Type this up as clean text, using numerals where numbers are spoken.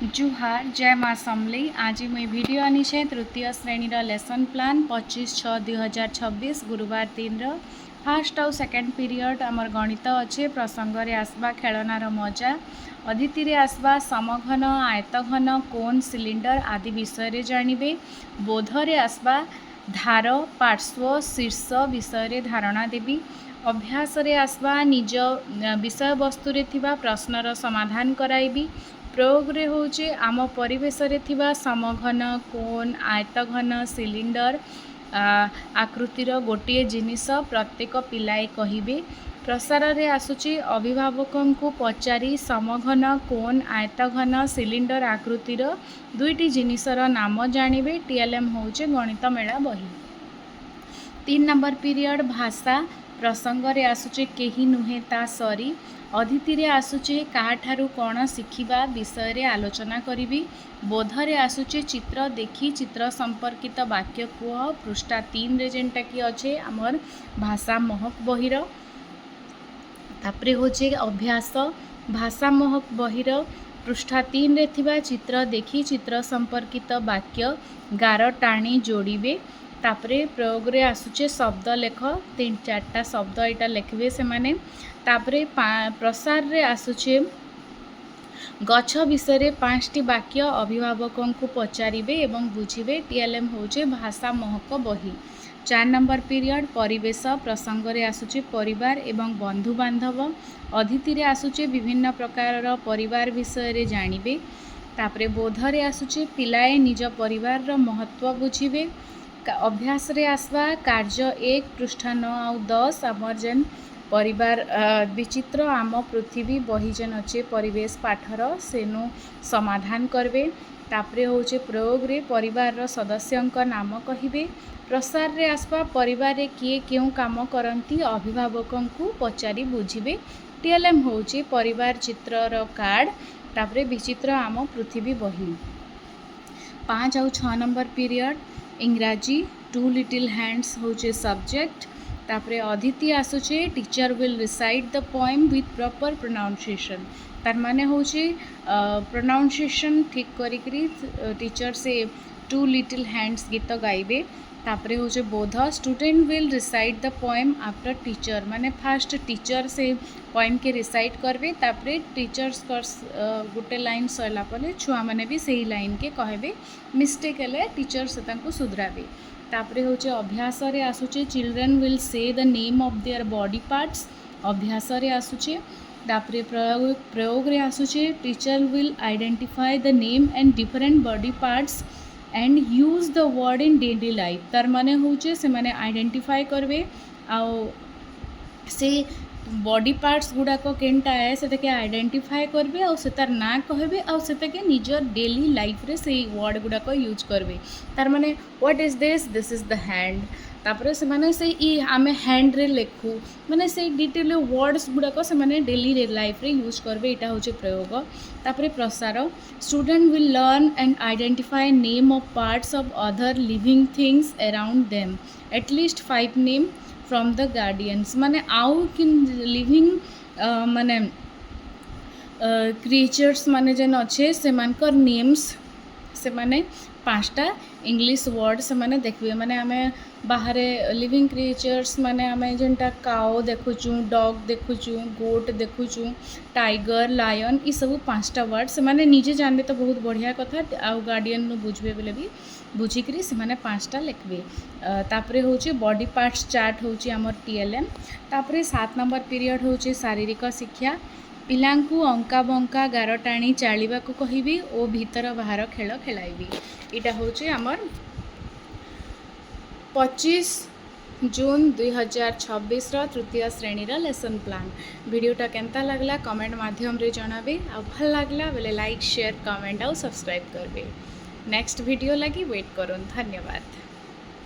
जुहार जय माँ समली। आज मुई वीडियो आनी छे तृतीय श्रेणी लेसन प्लान 25/6/2026 गुरुवार 3 फास्ट आउ सेकेंड पीरियड आमर गणित अच्छे प्रसंग रे आसबा खेलनार मजा अदिति रे आसबा समघन आयतघन कोन सिलिंडर आदि विषय रे जानिबे। बोध रे आसबा धार पार्श्व शीर्ष विषय रे धारणा देबी। अभ्यास रे आसबा निज विषय वस्तु रे थिबा प्रश्नर समाधान कराइबी। प्रयोग रे होचे आम परिवेश रे थिबा समघन कोन आयतघन सिलिंडर आकृतिर गोटे जिनिस प्रत्येक पिलाए कहिबे। प्रसार रे आसुची अभिभावकों को पचारि समघन कोन आयतघन सिलिंडर आकृतिर दुईटी जिनिसर नाम जानिबे। टीएलएम होचे गणित मेला बही। 3 नंबर पीरियड भाषा प्रसंग रे आसुचे केही नुहे ता सरी। अदिति रे आसुचे काहाठारु कौन शिखिबा विषय रे आलोचना करिबी। बोध रे आसुचे चित्र देखी चित्र संपर्कित वाक्य कुह। पृष्ठा 3 रे जेनटा कि अच्छे आमर भाषा महक बहिर। तापरे होचे अभ्यास भाषा महक बहिर पृष्ठा 3 रे थिबा चित्र देखी चित्र संपर्कित वाक्य गार टाणी जोड़िबे। तापरे प्रयोग रे आसुचे शब्द लेख 3-4टा शब्द एटा लिखबे से माने। तापरे प्रसार रे आसुचे गछ विषय रे 5टी वाक्य अभिभावकों को पचारिबे एवं बुझिबे। टीएलएम होचे भाषा महक बही। 4 नंबर पीरियड परिवेश प्रसंग रे आसुचे परिवार एवं बंधु बांधव। अदिति रे आसुचे विभिन्न प्रकार परिवार विषय रे जानिबे। तापरे बोध रे आसुचे पिलाए निज परिवार रो महत्व बुझिबे। अभ्यास रे आसवा कार्य 1 पृष्ठा 9 आउ 10 आमर जेन परिवार विचित्र आम पृथ्वी बही जेन अच्छे परिवेश पाठर सेनु समाधान करबे। तापरे होचे प्रयोग रे परिवार रो सदस्यंक नाम कहिबे। प्रसार रे आसवा परिवार रे किए केउ काम करंती अभिभावकों को पचारि बुझिबे। टीएलएम होचे परिवार चित्र रो कार्ड। तापरे विचित्र आम पृथ्वी बही। 5 आउ 6 नंबर पीरियड इंग्राजी 2 लिटिल हैंड्स होचे सब्जेक्ट। तापरे अदिति आसुचे teacher will recite the poem with proper pronunciation. तार माने होचे प्रोनाउंसिएशन ठीक करिकरी टीचर से 2 लिटिल हैंड्स गीत गाइबे। तापरे होचे बोध student will recite the poem after teacher माने फास्ट टीचर से पोएम के रिसाइट करबे। तापरे टीचर्स गोटे लाइन सरला परे छुआ माने भी सही लाइन के कहबे। मिस्टेक हेले टीचर से तांको सुधराबे। तापरे होचे अभ्यास रे आसुचे children will say the name of their body parts. अभ्यास रे आसुचे। तापरे प्रयोग रे आसुचे teacher will identify the name and different body parts and use the word in daily life. तार माने होचे से माने आइडेंटिफाई करबे आउ से बॉडी पार्ट्स गुड़ाक केनटा है से आइडेंटिफाई करबे आउ से तार ना कहबे आउ से निजर डेली लाइफ रे से वर्ड गुड़ाक यूज करबे। तार माने what is this is the hand. तापरे से माने से ई आमे हैंड रे लेखु माने से डिटेल वर्ड्स गुड़ाक से माने डेली लाइफ रे यूज करबे। एटा होचे प्रयोग। तापरे प्रसार student will learn and identify name of parts of other living things around them at least 5 name from the guardians माने आउ किन लिविंग माने क्रिएचर्स माने जेन अच्छे से मानकर नेम्स से माने 5टा इंग्लिश वर्ड से माने देखबे। माने आमे बाहर लिविंग क्रिएचर्स माने आमे जेनटा काओ देखुचु डॉग देखुचु गोट देखुचु टाइगर लायन ई सब 5टा वर्ड से माने निजे जानबे तो बहुत बढ़िया कथा आउ गार्डियन नु बुझबे बेले भी बुझिकरी से माने 5टा लिखबे। तापरे होचे बॉडी पार्ट्स चार्ट होचे हमर टीएलएम। तापरे 7 नंबर पीरियड होचे शारीरिक शिक्षा। पिलांकु अंका बंका गार टाणी चालिबा को कहिबी ओ भीतर बाहर खेल खेलाइबी। इटा होचे हमर 25 जून 2026 तृतीय श्रेणी लेसन प्लान। वीडियोटा केनता लागला कमेंट माध्यम रे जणाबे आ भल लागला बेले लाइक शेयर कमेंट और सब्सक्राइब करबे। नेक्स्ट वीडियो लगी वेट करूँ। धन्यवाद।